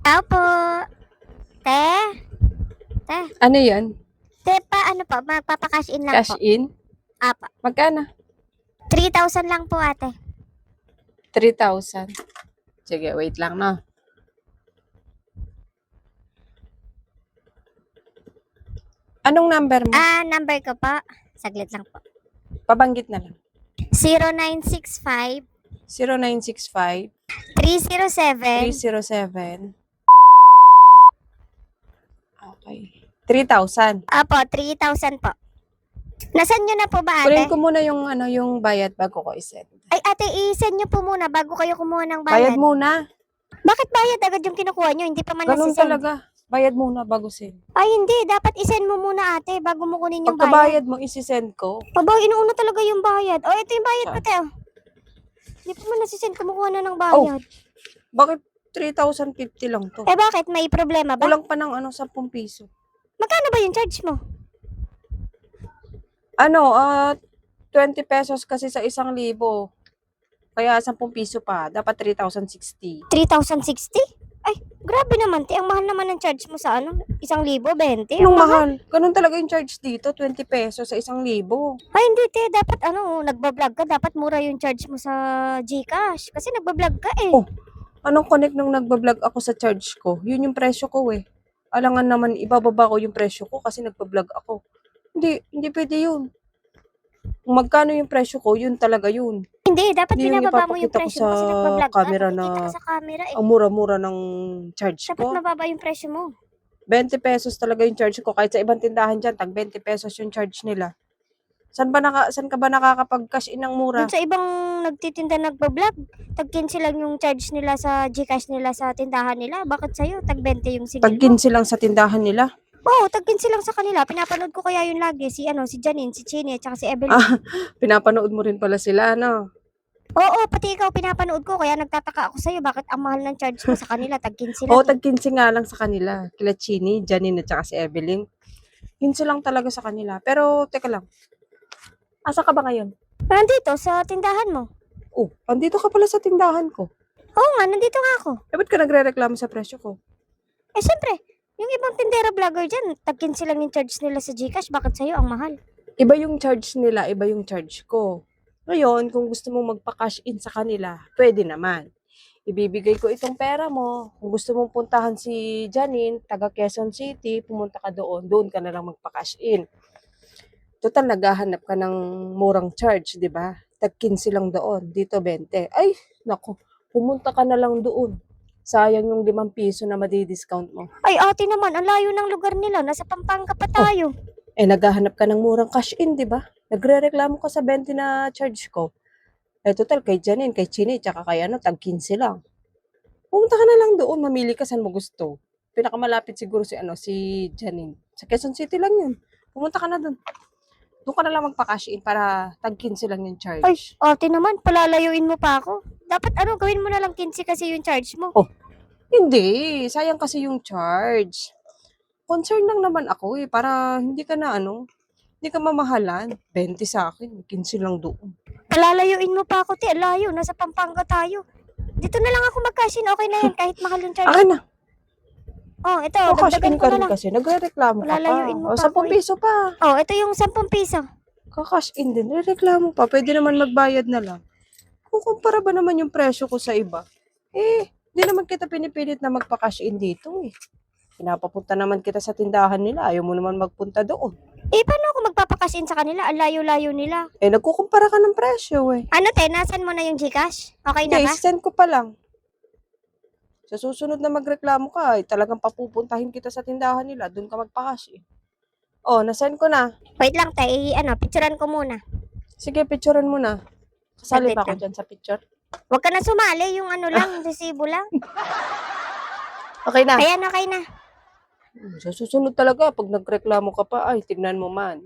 Tao po. Te? Te? Ano yan? Te pa, ano po, magpapakash in lang Cash po. in? Apa. Magkano? 3,000 lang po ate. 3,000. Sige, wait lang, no? Anong number mo? Number ko po. Saglit lang po. Pabanggit na lang. 0965 0965 307 307. Okay. 3,000. Apo, 3,000 po. Nasaan nyo na po ba Kunin ate? ko muna yung bayad bago ko i-send. Ay ate, i-send nyo po muna bago kayo kumuha ng Bayad bayad. muna. Bakit bayad agad yung kinukuha nyo? Hindi pa man Ganun nasisend. talaga. Bayad muna bago send. Ay hindi, dapat i-send mo muna ate bago mo kunin yung bayad. Pagkabayad mo, isi-send ko. Aba, inuuna talaga yung bayad. O, ito yung bayad Saan? ko, te. Hindi pa man nasisend, kumukuha na ng bayad. Bakit 3,050 lang to? Eh bakit? May problema ba? Kulang pa ng 10 piso. Magkano ba yung charge mo? 20 pesos kasi sa 1,000. Kaya 10 piso pa. Dapat 3,060. 3,060? Ay, grabe naman, te. Ang mahal naman ng charge mo sa 1,020. Anong mahal? Ganun talaga yung charge dito. 20 pesos sa 1,000. Ay, hindi, te. Dapat, nagbablog ka. Dapat mura yung charge mo sa GCash. Kasi nagbablog ka eh. Oh. Anong connect nung nagbablog ako sa charge ko? Yun yung presyo ko eh. Alangan naman ibababa ko yung presyo ko kasi nagbablog ako. Hindi pwede yun. Kung magkano yung presyo ko, yun talaga yun. Hindi, dapat Hindi yung binababa mo yung ipapakita ko presyo mo sa kasi nagbablog ka. camera na Nakikita ka sa camera eh. ang mura-mura ng charge Dapat ko. mababa yung presyo mo. 20 pesos talaga yung charge ko. Kahit sa ibang tindahan dyan, tag 20 pesos yung charge nila. Saan ka ba nakakapag-cash in ng mura? Dun sa ibang nagtitinda nagbablog, tag 15 lang yung charge nila sa GCash nila sa tindahan nila. Bakit sa'yo? Tag 20 yung singil Tag mo. 15 lang sa tindahan nila. Oo, tag 15 lang sa kanila. Pinapanood ko kaya yun lagi. Si Janine, si Chini, at saka si Evelyn. Pinapanood mo rin pala sila, no? Oo, pati ikaw pinapanood ko. Kaya nagtataka ako sa'yo. Bakit ang mahal ng charge mo sa kanila? Tag 15 lang. Oo, tag 15 nga lang sa kanila. Kila Chini, Janine, at saka si Evelyn. 15 lang talaga sa kanila. Pero, teka lang. Asa ka ba ngayon? Nandito, sa tindahan mo. Oh, andito ka pala sa tindahan ko. Oo nga, nandito nga ako. Ba't ka nagre-reklamo sa presyo ko? Eh, syempre, yung ibang tindera vlogger dyan, tag 15 lang yung charge nila sa GCash. Bakit sa'yo ang mahal? Iba yung charge nila, iba yung charge ko. Ngayon, kung gusto mong magpa-cash in sa kanila, pwede naman. Ibibigay ko itong pera mo. Kung gusto mong puntahan si Janine, taga Quezon City, pumunta ka doon. Doon ka na lang magpa-cash in. Total, naghahanap ka ng murang charge, di ba? Tag 15 lang doon. Dito 20. Ay, naku. Pumunta ka na lang doon. Sayang yung 5 piso na madi-discount mo. Ay, ate naman, ang layo ng lugar nila. Nasa Pampanga pa tayo. Naghahanap ka ng murang cash in, di ba? Nagre-reklamo ka sa 20 na charge ko. Total, kay Janine, kay Chini, tsaka kay tag 15 lang. Pumunta ka na lang doon, mamili ka saan mo gusto. Pinakamalapit siguro si Janine. Sa Quezon City lang yun. Pumunta ka na doon. Doon ka na lang magpa-cash in para tag 15 lang yung charge. Ay, ate naman, palalayuin mo pa ako. Dapat gawin mo na lang 15 kasi yung charge mo. Hindi, sayang kasi yung charge. Concern lang naman ako para hindi ka na hindi ka mamahalan. 20 sa akin, 15 lang doon. Palalayuin mo pa ako, te. Layo, nasa Pampanga tayo. Dito na lang ako mag-cash in. Okay na yan, kahit mahal yung charge. Akin na. Oh, ito, Cash dagdagan in ko ka na rin lang. kasi. Nagre-reklamo ka Lalayuin mo pa. pa 10 ako eh. piso pa. Oh, ito yung 10 piso. Kakash in din. Reklamo pa. Pwede naman magbayad na lang. Kukumpara ba naman yung presyo ko sa iba? Hindi naman kita pinipilit na magpa-cash in dito eh. Pinapapunta naman kita sa tindahan nila. Ayaw mo naman magpunta doon. Paano ako magpapakash in sa kanila? Ang layo-layo nila. Nagkukumpara ka ng presyo eh. Ano, te? Nasan mo na yung GCash? Okay na Hindi, ba? send ko pa lang. Sa susunod na magreklamo ka, talagang papupuntahin kita sa tindahan nila. Doon ka magpa-cash in. Na-send ko na. Wait lang, te. Picturean ko muna. Sige, picturean mo na. Kasali Saglit ba ako lang. dyan sa picture? Huwag ka na sumali. Yung lang, resibo lang. Okay na. Ayan, okay na. Sa susunod talaga, pag nagreklamo ka pa, tignan mo man.